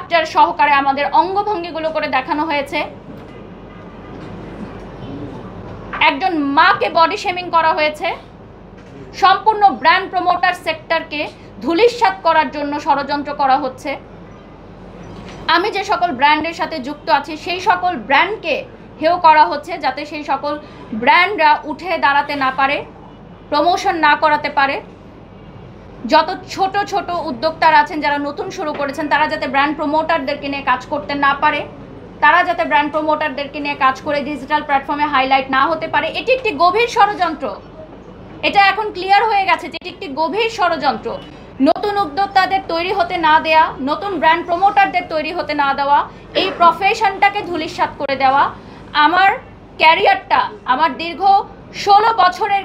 Structure সহকারে আমাদের অঙ্গভঙ্গিগুলো করে দেখানো হয়েছে। একজন মাকে বডি শেমিং করা হয়েছে। সম্পূর্ণ ব্র্যান্ড প্রমোটার সেক্টরকে ধূলিসাৎ করার জন্য ষড়যন্ত্র করা হচ্ছে। আমি যে সকল ব্র্যান্ডের সাথে যুক্ত আছি সেই সকল ব্র্যান্ডকে হেয় করা হচ্ছে, যাতে সেই সকল ব্র্যান্ডরা উঠে দাঁড়াতে না পারে, প্রমোশন না করাতে পারে। যত ছোট ছোট উদ্যোক্তারা আছেন যারা নতুন শুরু করেছেন, তারা যাতে ব্র্যান্ড প্রমোটারদেরকে নিয়ে কাজ করতে না পারে, তারা যাতে ব্র্যান্ড প্রমোটারদেরকে নিয়ে কাজ করে ডিজিটাল প্ল্যাটফর্মে হাইলাইট না হতে পারে। এটি একটি গভীর ষড়যন্ত্র। এটা এখন ক্লিয়ার হয়ে গেছে যে এটি একটি গভীর ষড়যন্ত্র। নতুন উদ্যোক্তাদের তৈরি হতে না দেয়া, নতুন ব্র্যান্ড প্রমোটারদের তৈরি হতে না দেওয়া, এই প্রফেশনটাকে ধূলিসাৎ করে দেওয়া, আমার ক্যারিয়ারটা, আমার দীর্ঘ 16 বছরের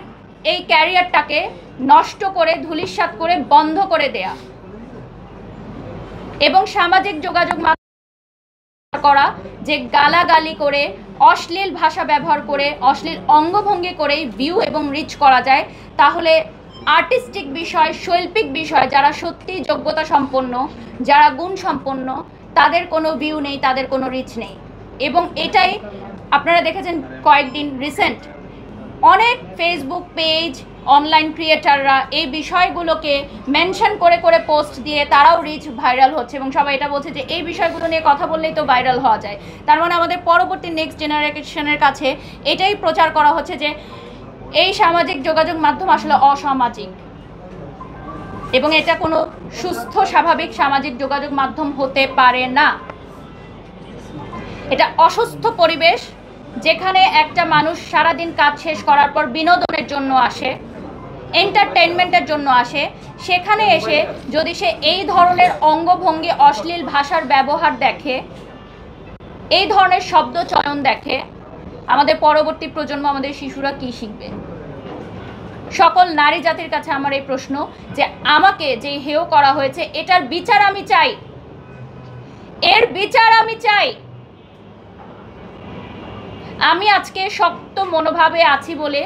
এই ক্যারিয়ারটাকে নষ্ট করে, ধূলিসাৎ করে, বন্ধ করে দেয়া এবং সামাজিক যোগাযোগ করা যে গালাগালি করে, অশ্লীল ভাষা ব্যবহার করে, অশ্লীল অঙ্গভঙ্গি করে ভিউ এবং রিচ করা যায়, তাহলে আর্টিস্টিক বিষয়, শৈল্পিক বিষয় যারা সত্যি যোগ্যতা সম্পন্ন, যারা গুণ সম্পন্ন, তাদের কোনো ভিউ নেই, তাদের কোনো রিচ নেই। এবং এটাই আপনারা দেখেছেন কয়েকদিন রিসেন্ট অনেক ফেসবুক পেজ, অনলাইন ক্রিয়েটাররা এই বিষয়গুলোকে মেনশন করে করে পোস্ট দিয়ে তারাও রিচ ভাইরাল হচ্ছে এবং সবাই এটা বলছে যে এই বিষয়গুলো নিয়ে কথা বললেই তো ভাইরাল হওয়া যায়। তার মানে আমাদের পরবর্তী নেক্সট জেনারেশনের কাছে এটাই প্রচার করা হচ্ছে যে এই সামাজিক যোগাযোগ মাধ্যম আসলে অসামাজিক এবং এটা কোনো সুস্থ স্বাভাবিক সামাজিক যোগাযোগ মাধ্যম হতে পারে না। এটা অসুস্থ পরিবেশ, যেখানে একটা মানুষ সারাদিন কাজ শেষ করার পর বিনোদনের জন্য আসে, এন্টারটেইনমেন্টের জন্য আসে, সেখানে এসে যদি সে এই ধরনের অঙ্গভঙ্গি, অশ্লীল ভাষার ব্যবহার দেখে, এই ধরনের শব্দ চয়ন দেখে, আমাদের পরবর্তী প্রজন্ম, আমাদের শিশুরা কি শিখবে? সকল নারী জাতির কাছে আমার এই প্রশ্ন যে আমাকে যে হেয় করা হয়েছে এটার বিচার আমি চাই, এর বিচার আমি চাই। আমি আজকে শক্ত মনোভাবে আছি বলে,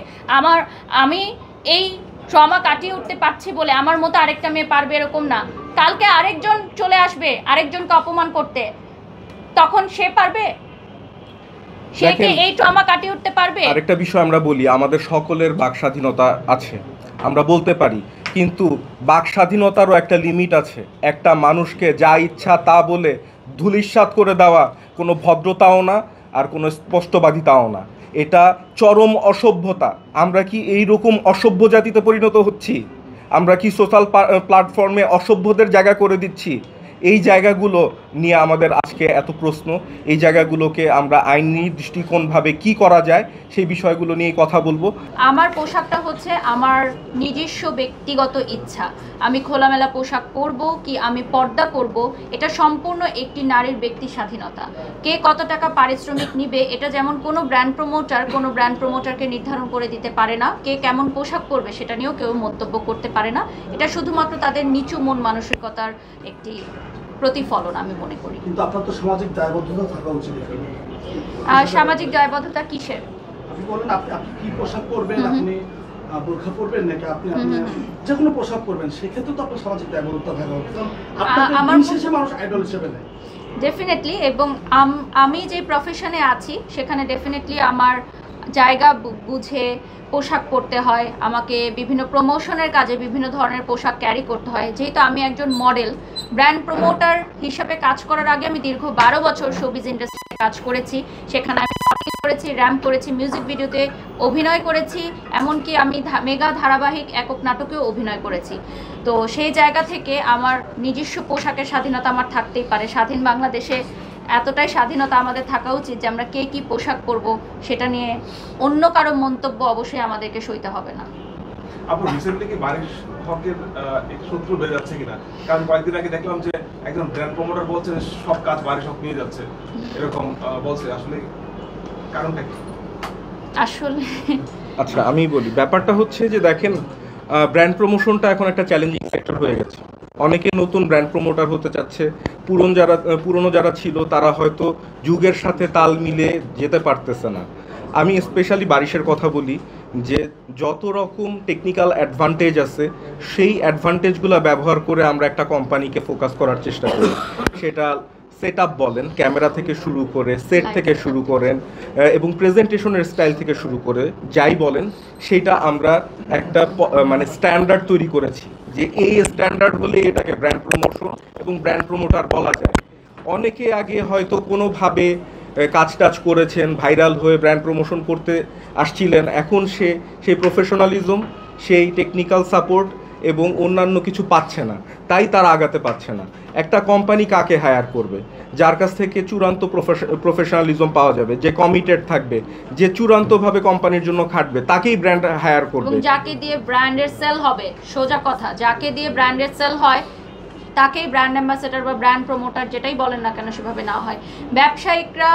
আমি এই ট্রমা কাটিয়ে উঠতে পারছি বলে আমার মতো আরেকটা মেয়ে পারবে এরকম না। কালকে আরেকজন চলে আসবে আরেকজনকে অপমান করতে, তখন সে পারবে? সে কি এই ট্রমা কাটিয়ে উঠতে পারবে? আরেকটা বিষয় আমরা বলি, আমাদের সকলের বাক স্বাধীনতা আছে, আমরা বলতে পারি, কিন্তু বাক স্বাধীনতারও একটা লিমিট আছে। একটা মানুষকে যা ইচ্ছা তা বলে ধূলিসাৎ করে দেওয়া কোনো ভদ্রতাও না, আর কোনো স্পষ্টবাদিতাও না। এটা চরম অসভ্যতা। আমরা কি এই রকম অসভ্য জাতিতে পরিণত হচ্ছি? আমরা কি সোশ্যাল প্ল্যাটফর্মে অসভ্যদের জায়গা করে দিচ্ছি? এই জায়গাগুলো নিয়ে আমাদের আজকে এত প্রশ্ন। এই জায়গাগুলোকে আমরা আইনি দৃষ্টিকোণভাবে কি করা যায় সেই বিষয়গুলো নিয়ে কথা বলবো। আমার পোশাকটা হচ্ছে আমার নিজস্ব ব্যক্তিগত ইচ্ছা। আমি খোলামেলা পোশাক পরব কি আমি পর্দা করব, এটা সম্পূর্ণ একটি নারীর ব্যক্তি স্বাধীনতা। কে কত টাকা পারিশ্রমিক নিবে এটা যেমন কোনো ব্র্যান্ড প্রমোটারকে নির্ধারণ করে দিতে পারে না। কে কেমন পোশাক পরবে সেটা নিয়েও কেউ মন্তব্য করতে পারে না। এটা শুধুমাত্র তাদের নিচু মন মানসিকতার একটি প্রতিফলন আমি মনে করি। কিন্তু আপনার তো সামাজিক দায়বদ্ধতা থাকা উচিত। সামাজিক দায়বদ্ধতা কিসের? আপনি বলেন আপনি কি পোশাক পরবেন, আপনি বোরখা পরবেন নাকি আপনি যে কোনো পোশাক পরবেন, সেক্ষেত্রে তো আপনার সামাজিক দায়বদ্ধতা থাকা উচিত। আমার বিশেষ মানুষ আইডল হিসেবে নেয় ডেফিনেটলি। এবং আমি যে প্রফেশনে আছি সেখানে ডেফিনেটলি আমার জায়গা বুঝে পোশাক পরতে হয়। আমাকে বিভিন্ন প্রমোশনের কাজে বিভিন্ন ধরনের পোশাক ক্যারি করতে হয়। যেহেতু আমি একজন মডেল, ব্র্যান্ড প্রমোটার হিসাবে কাজ করার আগে আমি দীর্ঘ 12 বছর শোবিজ ইন্ডাস্ট্রিতে কাজ করেছি। সেখানে আমি মডেলিং করেছি, র্যাম্প করেছি, মিউজিক ভিডিওতে অভিনয় করেছি, এমনকি আমি মেগা ধারাবাহিক একক নাটকেও অভিনয় করেছি। তো সেই জায়গা থেকে আমার নিজস্ব পোশাকের স্বাধীনতা আমার থাকতেই পারে। স্বাধীন বাংলাদেশে এতটাই স্বাধীনতা আমাদের থাকা উচিত যে আমরা কে কী পোশাক পরবো সেটা নিয়ে অন্য কারো মন্তব্য অবশ্যই আমাদেরকে সইতে হবে না। আপু রিসেন্টলি কি বারিশ হকের একটু শত্রু বেড়ে যাচ্ছে কিনা? কারণ কয়েকদিন আগে দেখলাম যে একজন ব্র্যান্ড প্রমোটার বলছে সব কাজ বারিশ হক নিয়ে যাচ্ছে, এরকম বলছে। আসলে কারণটা কি? আসলে আচ্ছা আমি বলি, ব্যাপারটা হচ্ছে যে দেখেন, ব্র্যান্ড প্রমোশনটা এখন একটা চ্যালেঞ্জিং ফ্যাক্টর হয়ে গেছে। অনেকে নতুন ব্র্যান্ড প্রমোটার হতে চাচ্ছে, পুরনো যারা ছিল তারা হয়তো যুগের সাথে তাল মিলে যেতে পারতেছে না। আমি স্পেশালি বারিশের কথা বলি যে যত রকম টেকনিক্যাল অ্যাডভান্টেজ আছে সেই অ্যাডভান্টেজগুলো ব্যবহার করে আমরা একটা কোম্পানিকে ফোকাস করার চেষ্টা করি। সেটা সেট আপ বলেন, ক্যামেরা থেকে শুরু করে, সেট থেকে শুরু করেন এবং প্রেজেন্টেশনের স্টাইল থেকে শুরু করে যাই বলেন, সেটা আমরা একটা মানে স্ট্যান্ডার্ড তৈরি করেছি যে এই স্ট্যান্ডার্ড হলে এটাকে ব্র্যান্ড প্রমোশন এবং ব্র্যান্ড প্রমোটার বলা যায়। অনেকে আগে হয়তো কোনোভাবে কাজ টাজ করেছেন, ভাইরাল হয়ে ব্র্যান্ড প্রমোশন করতে আসছিলেন, এখন সেই প্রফেশনালিজম, সেই টেকনিক্যাল সাপোর্ট এবং অন্যান্য কিছু পাচ্ছে না, তাই তারা আগাতে পারছে না। একটা কোম্পানি কাকে হায়ার করবে? যার কাছ থেকে চূড়ান্ত প্রফেশনালিজম পাওয়া যাবে, যে কমিটেড থাকবে, যে চূড়ান্তভাবে কোম্পানির জন্য খাটবে, তাকেই ব্র্যান্ড হায়ার করবে। এবং যাকে দিয়ে ব্র্যান্ডের সেল হবে, সোজা কথা, যাকে দিয়ে ব্র্যান্ডের সেল হয় তাকেই ব্র্যান্ড অ্যাম্বাসেডর বা ব্র্যান্ড প্রমোটার যেটাই বলেন না কেন সেভাবে না হয়। ব্যবসায়িকরা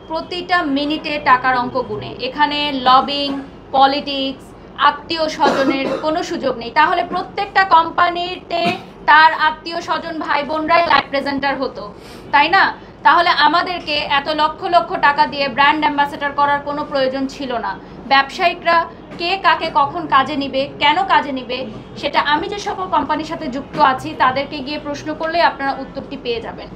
প্রতিটা মিনিটে টাকার অঙ্ক গুনে, এখানে লবিং, পলিটিক্স, আত্মীয় স্বজনের কোনো সুযোগ নেই। তাহলে প্রত্যেকটা কোম্পানিতে তার আত্মীয় স্বজন ভাই বোনরাই লাইভ প্রেজেন্টার হতো, তাই না? তাহলে আমাদেরকে এত লক্ষ লক্ষ টাকা দিয়ে ব্র্যান্ড অ্যাম্বাসেডর করার কোনো প্রয়োজন ছিল না। ব্যবসায়িকরা কে কাকে কখন কাজে নিবে, কেন কাজে নিবে, সেটা আমি যে সকল কোম্পানির সাথে যুক্ত আছি তাদেরকে গিয়ে প্রশ্ন করলেই আপনারা উত্তরটি পেয়ে যাবেন।